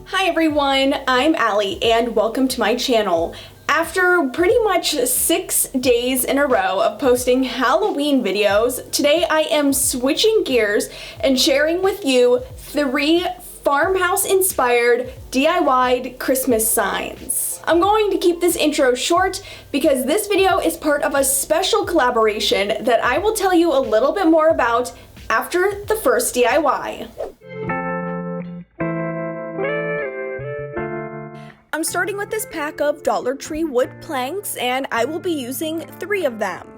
Hi everyone, I'm Alli and welcome to my channel. After pretty much 6 days in a row of posting Halloween videos, today I am switching gears and sharing with you 3 farmhouse-inspired DIY'd Christmas signs. I'm going to keep this intro short because this video is part of a special collaboration that I will tell you a little bit more about after the first DIY. I'm starting with this pack of Dollar Tree wood planks, and I will be using 3 of them.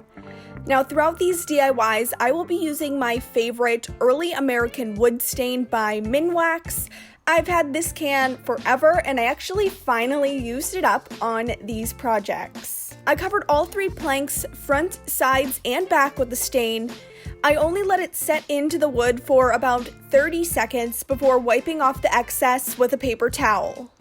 Now, throughout these DIYs, I will be using my favorite Early American Wood Stain by Minwax. I've had this can forever, and I actually finally used it up on these projects. I covered all 3 planks, front, sides, and back with the stain. I only let it set into the wood for about 30 seconds before wiping off the excess with a paper towel.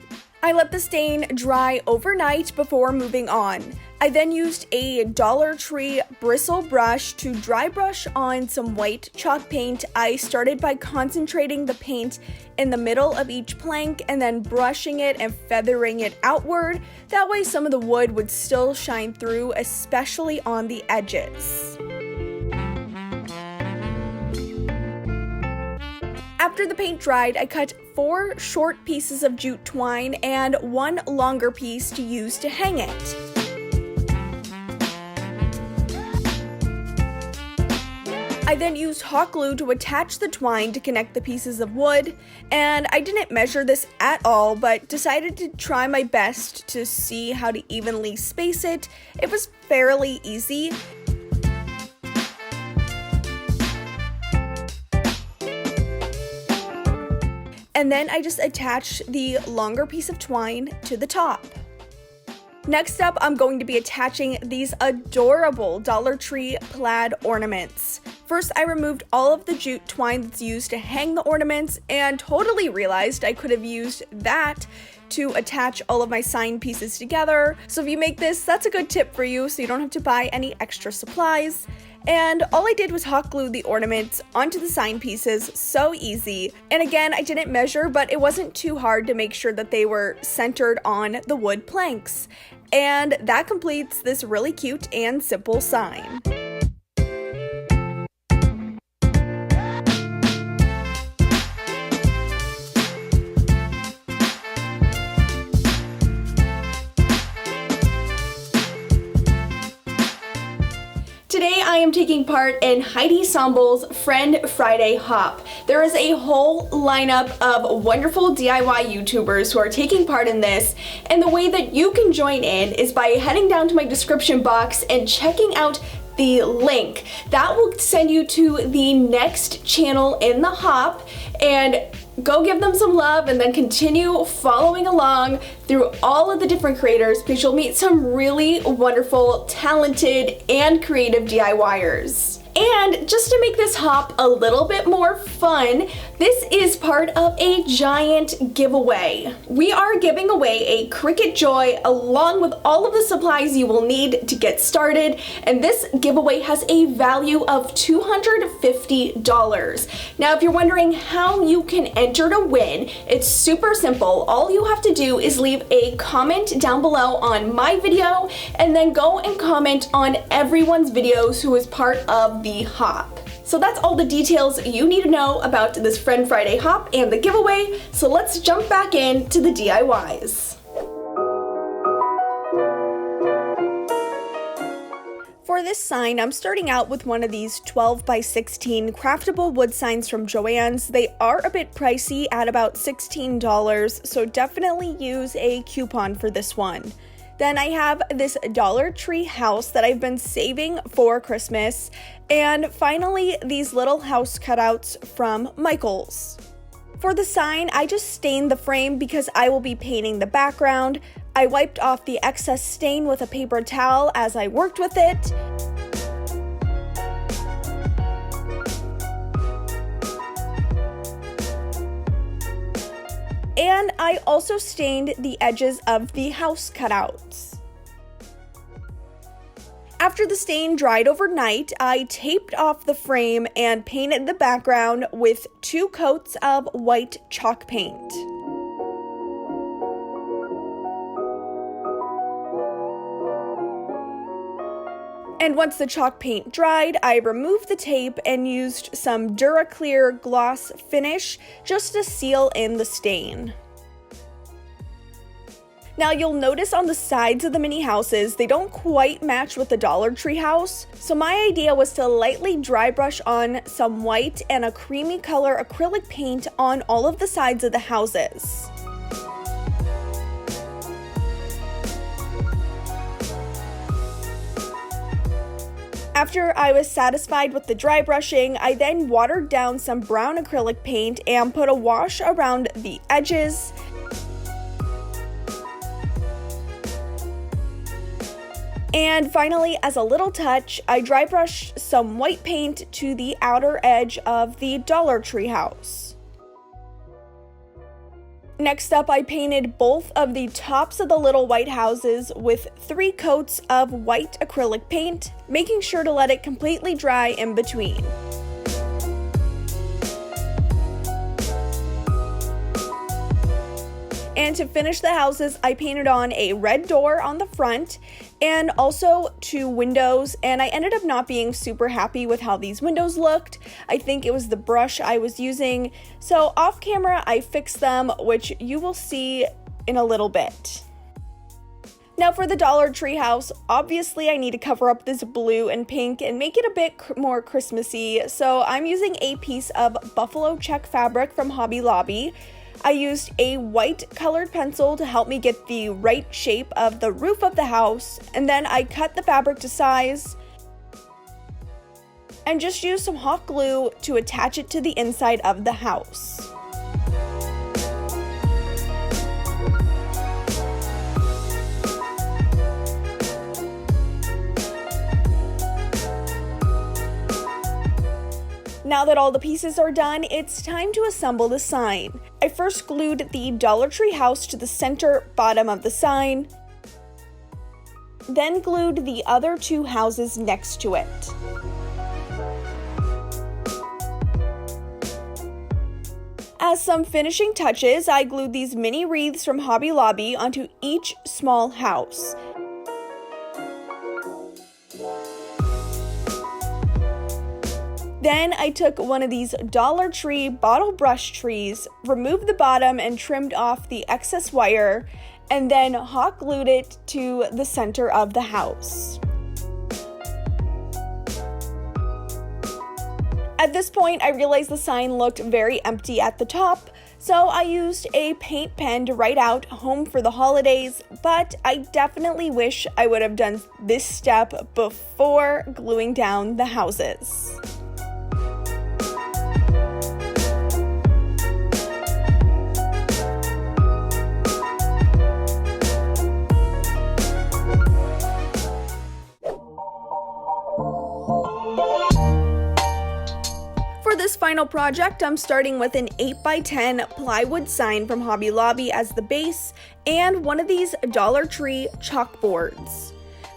I let the stain dry overnight before moving on. I then used a Dollar Tree bristle brush to dry brush on some white chalk paint. I started by concentrating the paint in the middle of each plank and then brushing it and feathering it outward. That way some of the wood would still shine through, especially on the edges. After the paint dried, I cut 4 short pieces of jute twine and 1 longer piece to use to hang it. I then used hot glue to attach the twine to connect the pieces of wood, and I didn't measure this at all, but decided to try my best to see how to evenly space it. It was fairly easy. And then I just attach the longer piece of twine to the top. Next up, I'm going to be attaching these adorable Dollar Tree plaid ornaments. First, I removed all of the jute twine that's used to hang the ornaments and totally realized I could have used that to attach all of my sign pieces together. So if you make this, that's a good tip for you so you don't have to buy any extra supplies. And all I did was hot glue the ornaments onto the sign pieces, so easy. And again, I didn't measure, but it wasn't too hard to make sure that they were centered on the wood planks. And that completes this really cute and simple sign. Today I am taking part in Heidi Sombel's Friend Friday Hop. There is a whole lineup of wonderful DIY YouTubers who are taking part in this, and the way that you can join in is by heading down to my description box and checking out the link. That will send you to the next channel in the hop, and go give them some love and then continue following along through all of the different creators because you'll meet some really wonderful, talented, and creative DIYers. And just to make this hop a little bit more fun, this is part of a giant giveaway. We are giving away a Cricut Joy along with all of the supplies you will need to get started, and this giveaway has a value of $250. Now, if you're wondering how you can enter to win, it's super simple. All you have to do is leave a comment down below on my video and then go and comment on everyone's videos who is part of the hop. So that's all the details you need to know about this Friend Friday hop and the giveaway, so let's jump back into the DIYs. For this sign, I'm starting out with one of these 12 by 16 craftable wood signs from Joann's. They are a bit pricey at about $16, so definitely use a coupon for this one. Then I have this Dollar Tree house that I've been saving for Christmas. And finally, these little house cutouts from Michael's. For the sign, I just stained the frame because I will be painting the background. I wiped off the excess stain with a paper towel as I worked with it. And I also stained the edges of the house cutouts. After the stain dried overnight, I taped off the frame and painted the background with 2 coats of white chalk paint. And once the chalk paint dried, I removed the tape and used some DuraClear gloss finish just to seal in the stain. Now you'll notice on the sides of the mini houses, they don't quite match with the Dollar Tree house, so my idea was to lightly dry brush on some white and a creamy color acrylic paint on all of the sides of the houses. After I was satisfied with the dry brushing, I then watered down some brown acrylic paint and put a wash around the edges. And finally, as a little touch, I dry brushed some white paint to the outer edge of the Dollar Tree house. Next up, I painted both of the tops of the little white houses with 3 coats of white acrylic paint, making sure to let it completely dry in between. And to finish the houses, I painted on a red door on the front and also 2 windows, and I ended up not being super happy with how these windows looked. I think it was the brush I was using, so off camera I fixed them, which you will see in a little bit. Now for the Dollar Tree house, obviously I need to cover up this blue and pink and make it a bit more Christmassy, so I'm using a piece of buffalo check fabric from Hobby Lobby. I used a white colored pencil to help me get the right shape of the roof of the house, and then I cut the fabric to size and just used some hot glue to attach it to the inside of the house. Now that all the pieces are done, it's time to assemble the sign. I first glued the Dollar Tree house to the center bottom of the sign, then glued the other 2 houses next to it. As some finishing touches, I glued these mini wreaths from Hobby Lobby onto each small house. Then I took one of these Dollar Tree bottle brush trees, removed the bottom and trimmed off the excess wire, and then hot glued it to the center of the house. At this point, I realized the sign looked very empty at the top, so I used a paint pen to write out "Home for the Holidays," but I definitely wish I would have done this step before gluing down the houses. For this final project, I'm starting with an 8x10 plywood sign from Hobby Lobby as the base and one of these Dollar Tree chalkboards.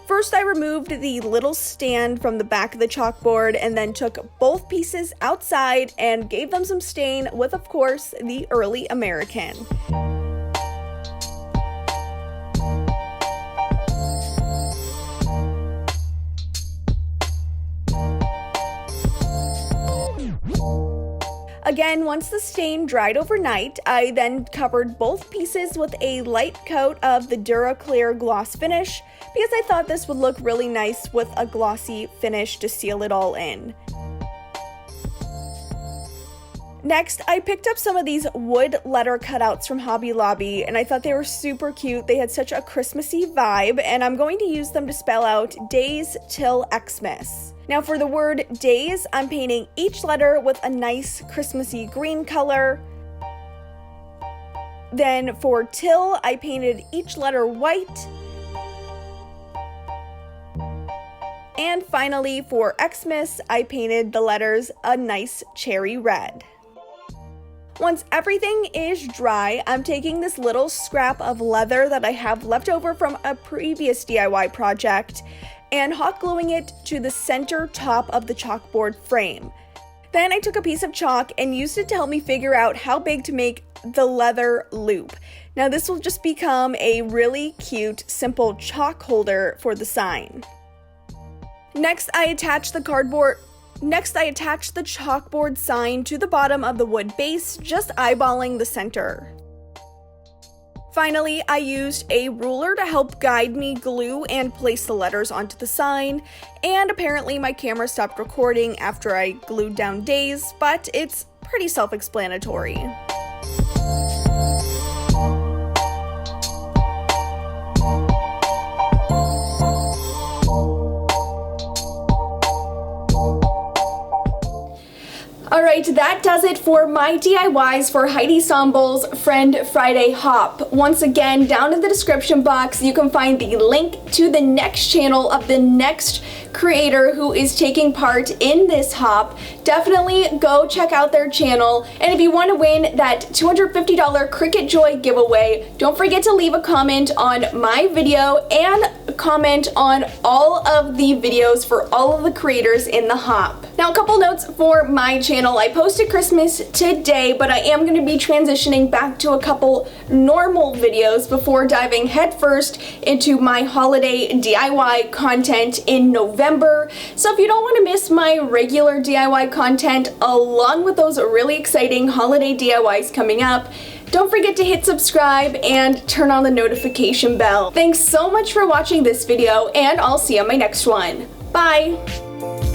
First, I removed the little stand from the back of the chalkboard and then took both pieces outside and gave them some stain with, of course, the early American. Again, once the stain dried overnight, I then covered both pieces with a light coat of the DuraClear gloss finish because I thought this would look really nice with a glossy finish to seal it all in. Next, I picked up some of these wood letter cutouts from Hobby Lobby, and I thought they were super cute. They had such a Christmassy vibe, and I'm going to use them to spell out Days Till Xmas. Now for the word days, I'm painting each letter with a nice Christmassy green color. Then for till, I painted each letter white. And finally for Xmas, I painted the letters a nice cherry red. Once everything is dry, I'm taking this little scrap of leather that I have left over from a previous DIY project, and hot gluing it to the center top of the chalkboard frame. Then I took a piece of chalk and used it to help me figure out how big to make the leather loop. Now this will just become a really cute, simple chalk holder for the sign. Next, I attached the chalkboard sign to the bottom of the wood base, just eyeballing the center. Finally, I used a ruler to help guide me glue and place the letters onto the sign, and apparently my camera stopped recording after I glued down days, but it's pretty self-explanatory. Alright, that does it for my DIYs for Heidi Sombel's Friend Friday Hop. Once again, down in the description box, you can find the link to the next channel of the next creator who is taking part in this hop. Definitely go check out their channel, and if you want to win that $250 Cricut Joy giveaway, don't forget to leave a comment on my video and comment on all of the videos for all of the creators in the hop. Now, a couple notes for my channel. I posted Christmas today, but I am going to be transitioning back to a couple normal videos before diving headfirst into my holiday DIY content in November. So if you don't want to miss my regular DIY content along with those really exciting holiday DIYs coming up, don't forget to hit subscribe and turn on the notification bell. Thanks so much for watching this video, and I'll see you on my next one. Bye!